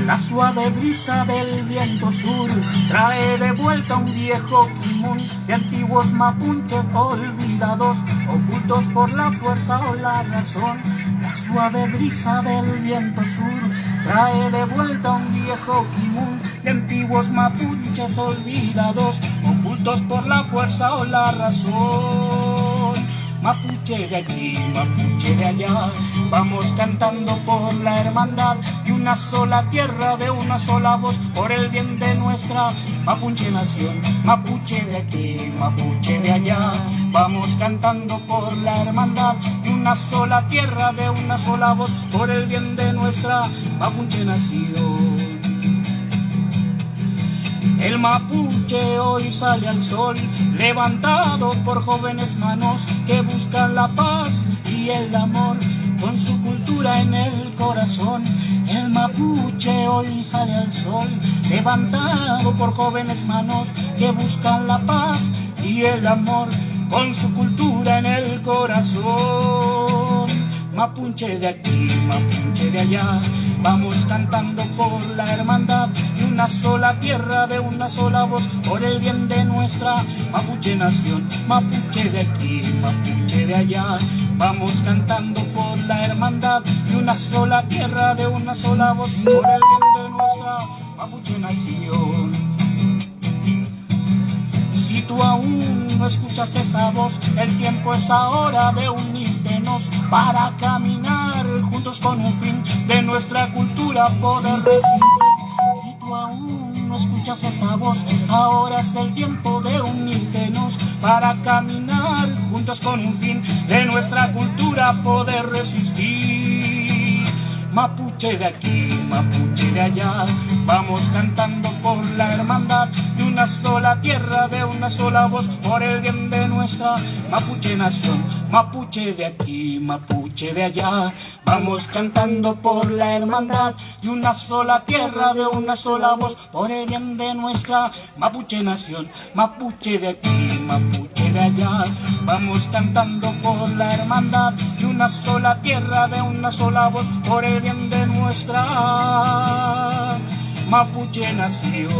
La suave brisa del viento sur trae de vuelta un viejo timón de antiguos mapuches olvidados, ocultos por la fuerza o la razón. La suave brisa del viento sur trae de vuelta un viejo timón de antiguos mapuches olvidados, ocultos por la fuerza o la razón. Mapuche de aquí, mapuche de allá, vamos cantando por la hermandad de una sola tierra, de una sola voz, por el bien de nuestra mapuche nación. Mapuche de aquí, mapuche de allá, vamos cantando por la hermandad de una sola tierra, de una sola voz, por el bien de nuestra mapuche nación. El mapuche hoy sale al sol, levantado por jóvenes manos que buscan la paz y el amor, con su cultura en el corazón. El mapuche hoy sale al sol, levantado por jóvenes manos que buscan la paz y el amor, con su cultura en el corazón. Mapuche de aquí, mapuche de allá, vamos cantando por la hermandad de una sola tierra, de una sola voz, por el bien de nuestra mapuche nación. Mapuche de aquí, mapuche de allá, vamos cantando por la hermandad de una sola tierra, de una sola voz, por el bien de nuestra mapuche nación. Si tú aún no escuchas esa voz, el tiempo es ahora de unirnos para caminar juntos con un fin de nuestra cultura poder resistir. Si tú aún no escuchas esa voz, ahora es el tiempo de unirnos para caminar juntos con un fin de nuestra cultura poder resistir. Mapuche de aquí, mapuche de allá, vamos cantando por la hermandad de una sola tierra, de una sola voz, por el bien de nuestra mapuche nación. Mapuche de aquí, mapuche de allá, vamos cantando por la hermandad de una sola tierra, de una sola voz, por el bien de nuestra mapuche nación. Mapuche de aquí, mapuche de allá, vamos cantando por la hermandad de una sola tierra, de una sola voz, por el bien de nuestra mapuche nación.